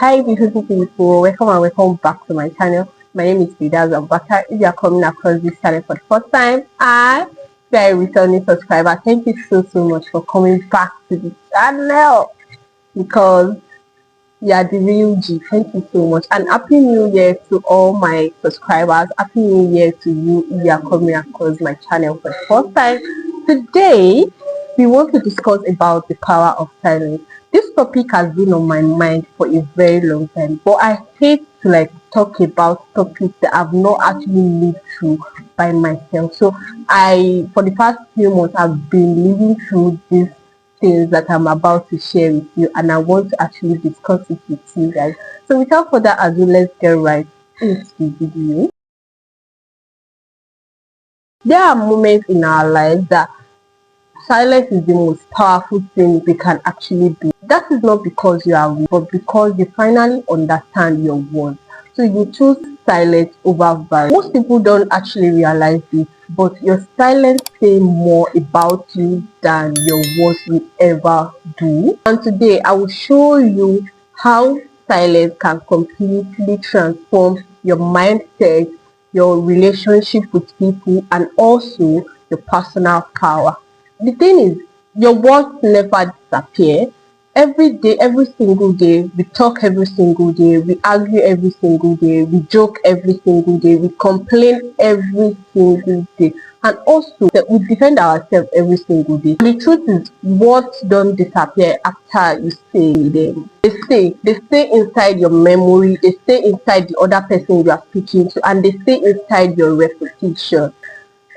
Hi beautiful people, welcome and welcome back to my channel. My name is Vidaz Abubakar. If you are coming across this channel for the first time, I you are a returning subscriber. Thank you so much for coming back to the channel because you are the real G. Thank you so much and happy new year to all my subscribers. Happy new year to you if you are coming across my channel for the first time. Today we want to discuss about the power of silence. This topic has been on my mind for a very long time, but I hate to talk about topics that I've not actually lived through by myself. So for the past few months I've been living through this things that I'm about to share with you, and I want to actually discuss it with you guys. So without further ado, let's get right into the video. There are moments in our lives that silence is the most powerful thing we can actually do. That is not because you are weak, but because you finally understand your words. So you choose silence over violence. Most people don't actually realize this, but your silence say more about you than your words will ever do. And today I will show you how silence can completely transform your mindset, your relationship with people, and also your personal power. The thing is, your words never disappear. Every day, every single day, we talk every single day, we argue every single day, we joke every single day, we complain every single day, and also that we defend ourselves every single day. The truth is, words don't disappear after you say them. They stay inside your memory, they stay inside the other person you are speaking to, and they stay inside your repetition.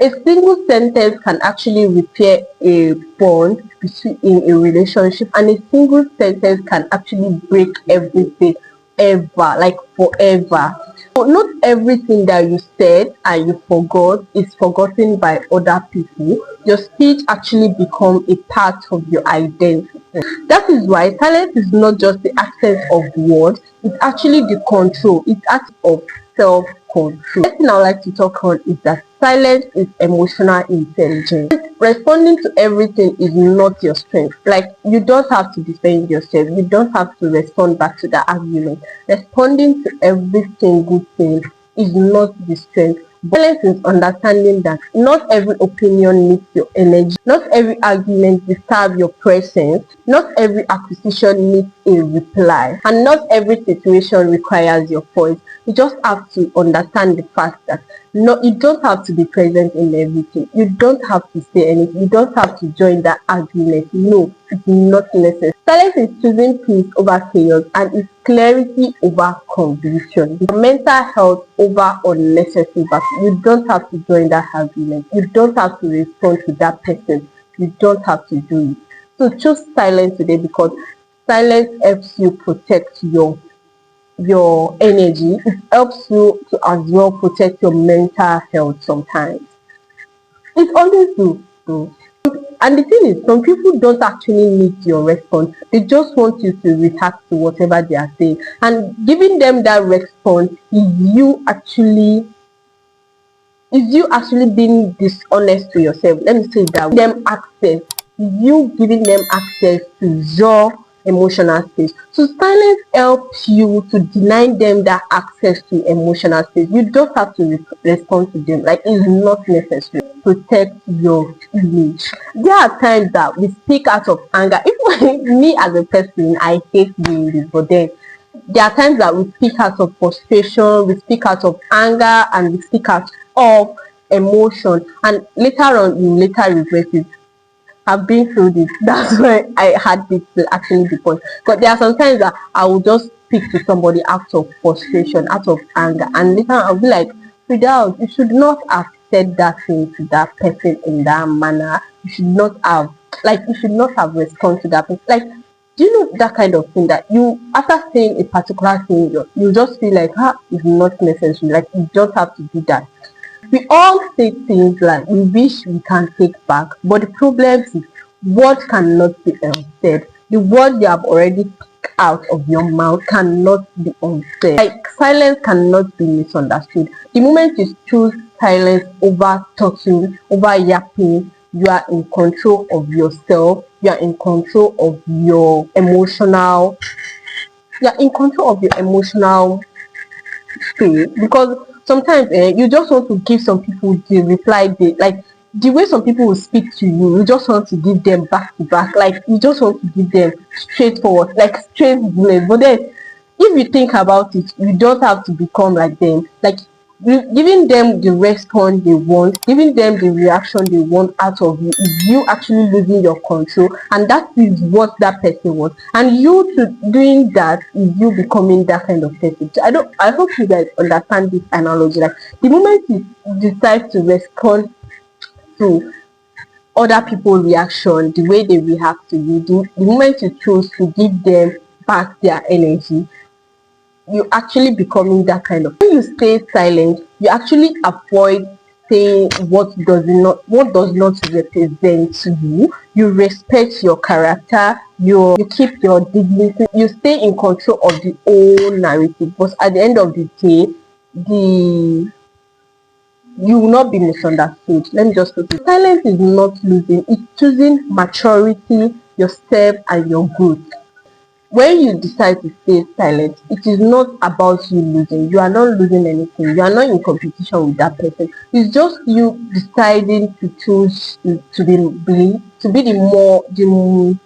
A single sentence can actually repair a bond between in a relationship, and a single sentence can actually break everything ever, like forever. So not everything that you said and you forgot is forgotten by other people. Your speech actually become a part of your identity. That is why silence is not just the absence of words, it's actually the control, it's act of self-control. The thing I would like to talk on is that silence is emotional intelligence. Responding to everything is not your strength. Like, you don't have to defend yourself, you don't have to respond back to the argument. Responding to every single thing is not the strength. Balance is understanding that not every opinion needs your energy, not every argument deserves your presence, not every acquisition needs a reply, and not every situation requires your voice. You just have to understand the fact that no, you don't have to be present in everything. You don't have to say anything. You don't have to join that argument. No, it's not necessary. Silence is choosing peace over chaos, and it's clarity over confusion. It's mental health over unnecessary battle. You don't have to join that argument. You don't have to respond to that person. You don't have to do it. So choose silence today, because silence helps you protect your energy. It helps you to as well protect your mental health sometimes. It always do. And the thing is, some people don't actually need your response. They just want you to react to whatever they are saying. And giving them that response is you actually being dishonest to yourself. Let me say that them access, you giving them access to your emotional space. So silence helps you to deny them that access to emotional space. You don't have to respond to them. Like, it's not necessary. Protect your image. There are times that we speak out of anger. Even me as a person, I hate doing this, but then there are times that we speak out of frustration, we speak out of anger, and we speak out of emotion, and later on you later regret it. I've been through this. That's why I had this to actually be point. But there are sometimes that I will just speak to somebody out of frustration, out of anger, and later I'll be like, without, you should not have said that thing to that person in that manner. You should not have, you should not have responded to that person. Like, do you know that kind of thing that you, after saying a particular thing, you just feel like, it's not necessary. Like, you don't have to do that. We all say things like we wish we can take back, but the problem is words cannot be unsaid. The word you have already picked out of your mouth cannot be unsaid. Like, silence cannot be misunderstood. The moment you choose silence over talking, over yapping, you are in control of yourself, you are in control of your emotional You're in control of your emotional state, because sometimes you just want to give some people the reply they like. The way some people will speak to you, you just want to give them back to back, like you just want to give them straightforward, like straight bullet. But then if you think about it, you don't have to become like them. Like giving them the response they want, giving them the reaction they want out of you, is you actually losing your control, and that is what that person wants. And you to doing that is you becoming that kind of person. So I hope you guys understand this analogy. Like the moment you decide to respond to other people's reaction, the way they react to you, the moment you choose to give them back their energy, you actually becoming that kind of. When you stay silent, you actually avoid saying what does not represent you. You respect your character, you keep your dignity, you stay in control of the whole narrative. But at the end of the day, the you will not be misunderstood. Let me just put it. Silence is not losing, it's choosing maturity, yourself, and your growth. When you decide to stay silent, it is not about you losing. You are not losing anything. You are not in competition with that person. It's just you deciding to choose to be the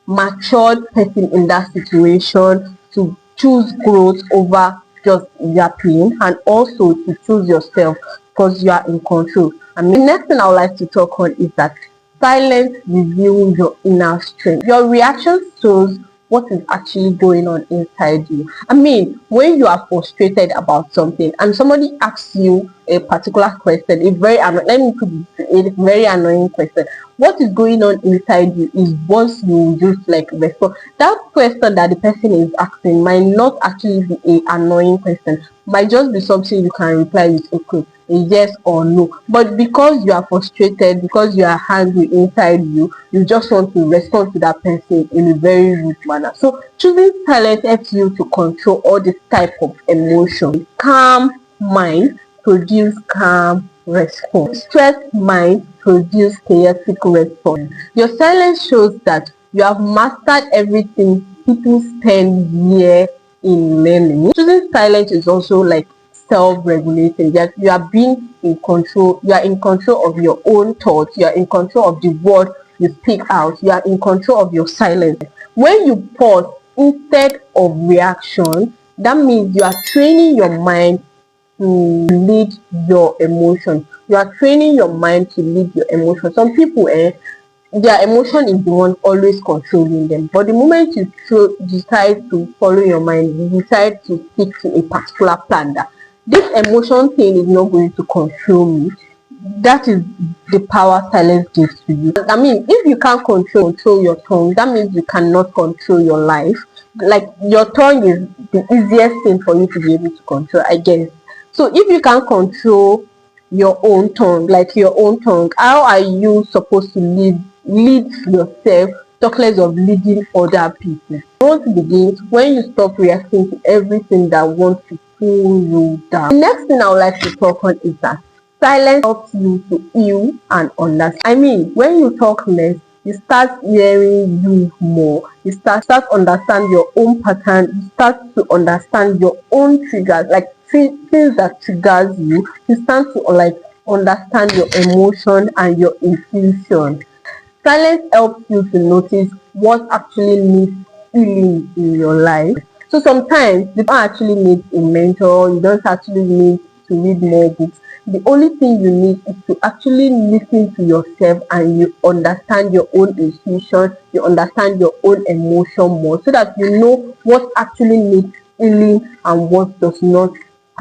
matured person in that situation, to choose growth over just yapping, and also to choose yourself because you are in control. And the next thing I would like to talk on is that silence reveals your inner strength. Your reaction shows what is actually going on inside you. I mean, when you are frustrated about something and somebody asks you a particular question, let me put it, a very annoying question. What is going on inside you is once you just like respond. That question that the person is asking might not actually be an annoying question, might just be something you can reply with okay, a yes or no. But because you are frustrated, because you are angry inside you, you just want to respond to that person in a very rude manner. So choosing silence helps you to control all this type of emotion. Calm mind produce calm response. Stressed mind produce chaotic response. Your silence shows that you have mastered everything people spend years in learning. Choosing silence is also like self-regulating. That you are being in control. You are in control of your own thoughts. You are in control of the word you speak out. You are in control of your silence. When you pause instead of reaction, that means you are training your mind to lead your emotion. You are training your mind to lead your emotion. Some people, their emotion is the one always controlling them. But the moment you decide to follow your mind, you decide to stick to a particular plan that this emotion thing is not going to control me. That is the power silence gives to you. I mean, if you can't control your tongue, that means you cannot control your life. Like your tongue is the easiest thing for you to be able to control, I guess. So if you can't control your own tongue, like your own tongue, how are you supposed to lead yourself, talk less of leading other people? Growth begins when you stop reacting to everything that wants to pull you down. The next thing I would like to talk on is that silence helps you to heal and understand. I mean, when you talk less, you start hearing you more. You start understand your own pattern. You start to understand your own triggers, like things that triggers you. You start to like understand your emotion and your intuition. Silence helps you to notice what actually needs healing in your life. So sometimes you don't actually need a mentor, you don't actually need to read more books. The only thing you need is to actually listen to yourself and you understand your own intuition, you understand your own emotion more, so that you know what actually needs healing and what does not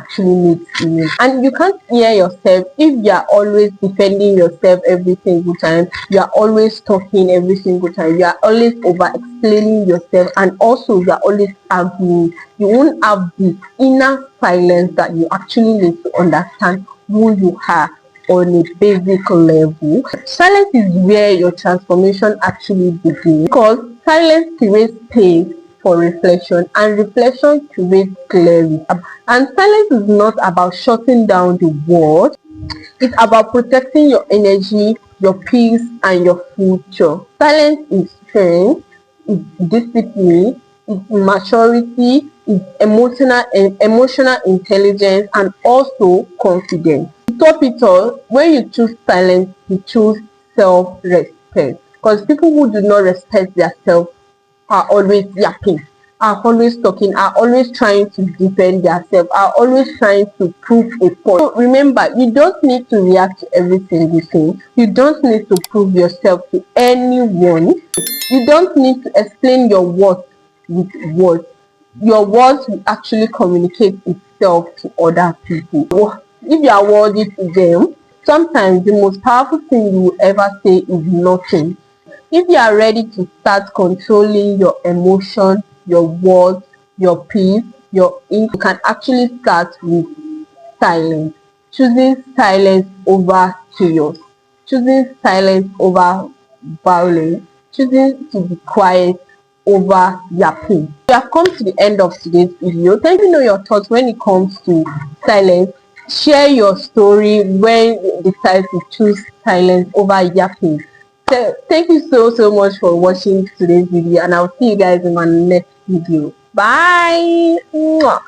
actually needs healing. And you can't hear yourself if you are always defending yourself every single time, you are always talking every single time, you are always over explaining yourself, and also you are always arguing. You won't have the inner silence that you actually need to understand who you are on a basic level. Silence is where your transformation actually begins, because silence creates space for reflection, and reflection creates clarity. And silence is not about shutting down the world, it's about protecting your energy, your peace, and your future. Silence is strength, it's discipline, it's maturity, it's emotional intelligence, and also confidence. To top it all, when you choose silence, you choose self-respect. Because people who do not respect themselves are always yapping, are always talking, are always trying to defend themselves, are always trying to prove a point. So remember, you don't need to react to every single thing. You don't need to prove yourself to anyone. You don't need to explain your worth with words. Your words will actually communicate itself to other people. If you are worthy to them, sometimes the most powerful thing you will ever say is nothing. If you are ready to start controlling your emotions, your words, your peace, you can actually start with silence. Choosing silence over chaos. Choosing silence over violence. Choosing to be quiet over yapping. We have come to the end of today's video. Let me know your thoughts when it comes to silence. Share your story when you decide to choose silence over yapping. So thank you so much for watching today's video, and I'll see you guys in my next video. Bye. Mwah.